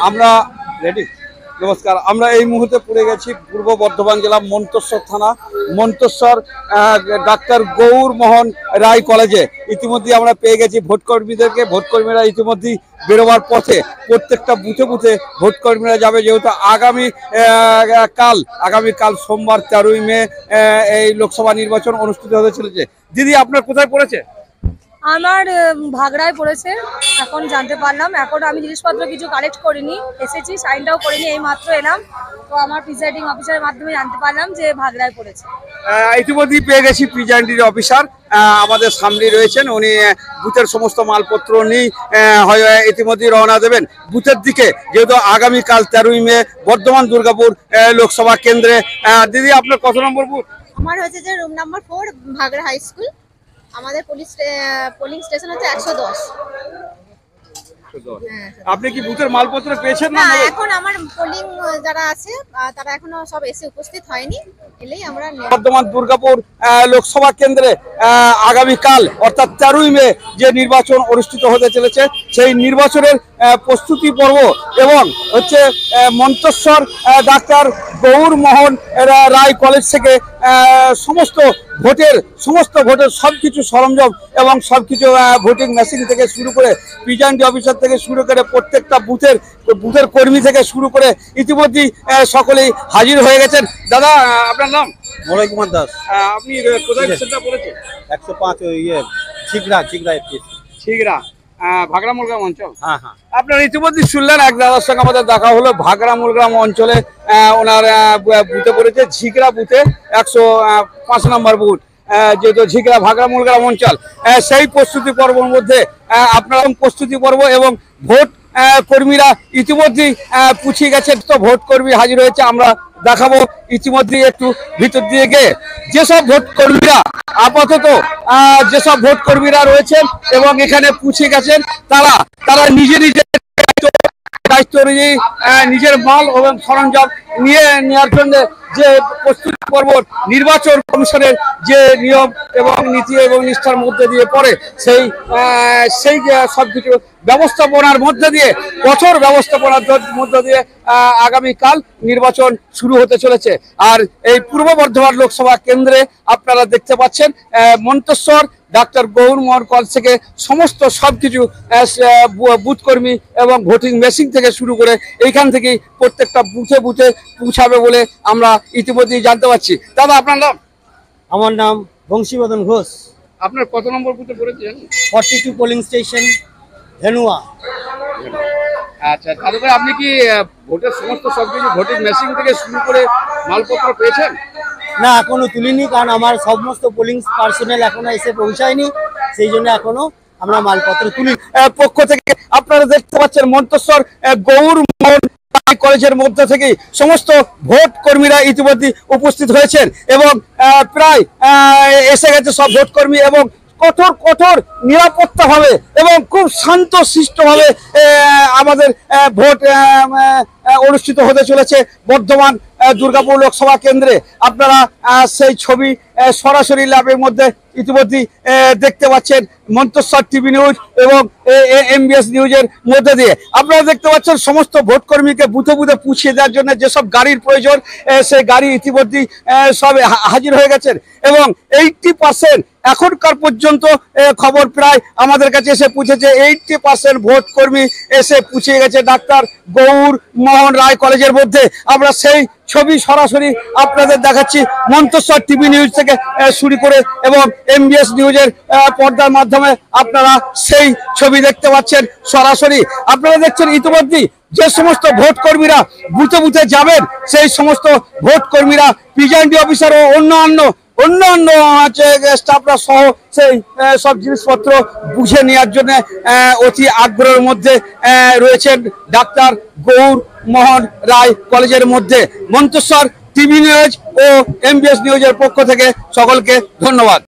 আমরা রেডি। নমস্কার, আমরা এই মুহূর্তে পড়ে গেছি পূর্ব বর্ধমান জেলা মন্তেশ্বর থানা, মন্তেশ্বর ডাক্তার গৌরমোহন রায় কলেজে। ইতিমধ্যে আমরা পেয়ে গেছি ভোটকর্মীদেরকে। ভোটকর্মীরা ইতিমধ্যেই বেরোবার পথে প্রত্যেকটা বুথে বুথে ভোটকর্মীরা যাবে, যেহেতু আগামীকাল সোমবার 13ই মে এই লোকসভা নির্বাচন অনুষ্ঠিত হতে চলেছে। দিদি, আপনার কোথায় পড়েছে? আমার ভাগড়ায় পড়েছে, এখন জানতে পারলাম। এখন আমি জিনিসপত্র কিছু কালেক্ট করিনি, এসেছি, সাইনটাও করিনি, এই মাত্র এলাম। তো আমার প্রিসাইডিং অফিসারের মাধ্যমে জানতে পারলাম যে ভাগড়ায় পড়েছে। ইতিমধ্যেই পেয়ে গেছি প্রিসাইডিং অফিসার আমাদের সামনে রয়েছেন। উনি বুথের সমস্ত মালপত্র নিয়ে ইতিমধ্যেই রওনা দেবেন বুথের দিকে, যেহেতু আগামীকাল 13ই মে বর্ধমান দুর্গাপুর লোকসভা কেন্দ্রে। দিদি, আপনার কত নম্বর বুথ? আমার হচ্ছে যে room number 4, Bhagra high school. আমাদের পোলিং স্টেশন হচ্ছে 110। আপনি কি বুথের মালপত্র পেয়েছেন? না, এখন আমার পোলিং যারা আছে তারা এখনো সব এসে উপস্থিত হয়নি, এলেই আমরা বর্ধমান দুর্গাপুর লোকসভা কেন্দ্রে আগামীকাল অর্থাৎ 13ই মে যে নির্বাচন অনুষ্ঠিত হতে চলেছে, সেই নির্বাচনের প্রস্তুতি পর্ব এবং হচ্ছে মন্তেশ্বর ডাক্তার গৌরমোহন রায় কলেজ থেকে সমস্ত ভোটের সবকিছু সরঞ্জাম এবং সবকিছু ভোটিং মেশিন থেকে শুরু করে প্রিসাইডিং অফিসার থেকে শুরু করে প্রত্যেকটা বুথের কর্মী থেকে শুরু করে ইতিমধ্যেই সকলেই হাজির হয়ে গেছেন। দাদা, আপনার নাম? মলয় কুমার দাস। আপনি কোথায় সেটা বলেছেন? 105 ছিগড়া ভাগড়া মুলগ্রাম অঞ্চল। হ্যাঁ হ্যাঁ, আপনারা ইতিমধ্যে শুনলেন, এক দাদার সঙ্গে আমাদের দেখা হলো। ভাগড়া মুলগ্রাম অঞ্চলে ওনার বুথে পড়েছে, ঝিগড়া বুথে 105 নম্বর বুথ, যেহেতু ঝিগড়া ভাগড়া মুলগ্রাম অঞ্চল। সেই প্রস্তুতি পর্বের মধ্যে আপনারা প্রস্তুতি পর্ব এবং ভোট কর্মীরা ইতিমধ্যেই পুছিয়ে গেছে। তো ভোট কর্মী হাজির হয়েছে, আমরা দেখাবো ইতিমধ্যেই একটু ভিতর দিয়ে গিয়ে। যেসব ভোট কর্মীরা আপাতত যেসব ভোট কর্মীরা রয়েছেন এবং এখানে পুছিয়ে গেছেন, তারা নিজের দায়িত্ব অনুযায়ী নিজের মাল এবং সরঞ্জাম নিয়ে নেওয়ার জন্য যে প্রস্তুতি পর্ব নির্বাচন কমিশনের যে নিয়ম এবং নীতি এবং নিষ্ঠার মধ্যে দিয়ে পড়ে, সেই সবকিছু ব্যবস্থাপনার মধ্যে দিয়ে, কঠোর ব্যবস্থাপনার মধ্যে দিয়ে আগামীকাল নির্বাচন শুরু হতে চলেছে। আর এই পূর্ব বর্ধমান লোকসভা কেন্দ্রে আপনারা দেখতে পাচ্ছেন মন্তেশ্বর ডাক্তার গৌরমোহন কলেজ থেকে সমস্ত সবকিছু বুথকর্মী এবং ভোটিং মেশিন থেকে শুরু করে এইখান থেকেই প্রত্যেকটা বুথে বুথে পৌঁছাবে বলে আমরা ইতিমধ্যেই জানতে পারছি। দাদা, আপনার নাম? আমার নাম বংশীবদন ঘোষ। আপনার কত নম্বর বুথে পড়েছেন? 42 পোলিং স্টেশন, ধেনুয়া। আচ্ছা, তারপরে আপনি কি ভোটের সমস্ত সবকিছু ভোটিং মেশিন থেকে শুরু করে মালপত্র পেয়েছেন? না, এখনো তুলিনি, কারণ আমার সমস্ত পোলিং পার্সোনাল এখনো এসে পৌঁছায়নি, সেই জন্য এখনো আমরা মালপত্র তুলি। পক্ষ থেকে আপনারা দেখতে পাচ্ছেন মন্তেশ্বর গৌরমোহন কলেজের মধ্যে থেকে সমস্ত ভোট কর্মীরা ইতিমধ্যে উপস্থিত হয়েছেন এবং প্রায় এসে গেছে সব ভোট কর্মী এবং কঠোর নিরাপত্তা ভাবে এবং খুব শান্ত শিষ্টভাবে আমাদের ভোট অনুষ্ঠিত হতে চলেছে বর্ধমান দুর্গাপুর লোকসভা কেন্দ্রে। আপনারা সেই ছবি সরাসরি লাইভের মধ্যে ইতিমধ্যেই দেখতে পাচ্ছেন মন্তেশ্বর টিভি নিউজ এবং MBS নিউজের মধ্যে দিয়ে। আপনারা দেখতে পাচ্ছেন সমস্ত ভোট কর্মীকে বুথে বুথে পৌঁছে দেওয়ার জন্য যেসব গাড়ির প্রয়োজন, সেই গাড়ি ইতিমধ্যেই সব হাজির হয়ে গেছেন এবং 80% এখনকার পর্যন্ত খবর প্রায় আমাদের কাছে এসে পৌঁছেছে। 80% ভোট কর্মী এসে পৌঁছে গেছে ডাক্তার গৌরমোহন রায় কলেজের মধ্যে। আমরা সেই ছবি সরাসরি আপনাদের দেখাচ্ছি মন্তেশ্বর টিভি নিউজ থেকে শুরু করে এবং MBS নিউজের পর্দার মাধ্যমে আপনারা সেই ছবি দেখতে পাচ্ছেন সরাসরি। আপনারা দেখছেন ইতিমধ্যেই যে সমস্ত ভোট কর্মীরা বুথে বুথে যাবেন, সেই সমস্ত ভোট কর্মীরা প্রিসাইডিং অফিসার ও অন্যান্য স্টাফরা সহ সেই সব জিনিসপত্র বুঝে নেওয়ার জন্য অতি আগ্রহের মধ্যে রয়েছেন ডাক্তার গৌরমোহন রায় কলেজের মধ্যে। মন্তেশ্বর টিভি নিউজ ও MBS নিউজের পক্ষ থেকে সকলকে ধন্যবাদ।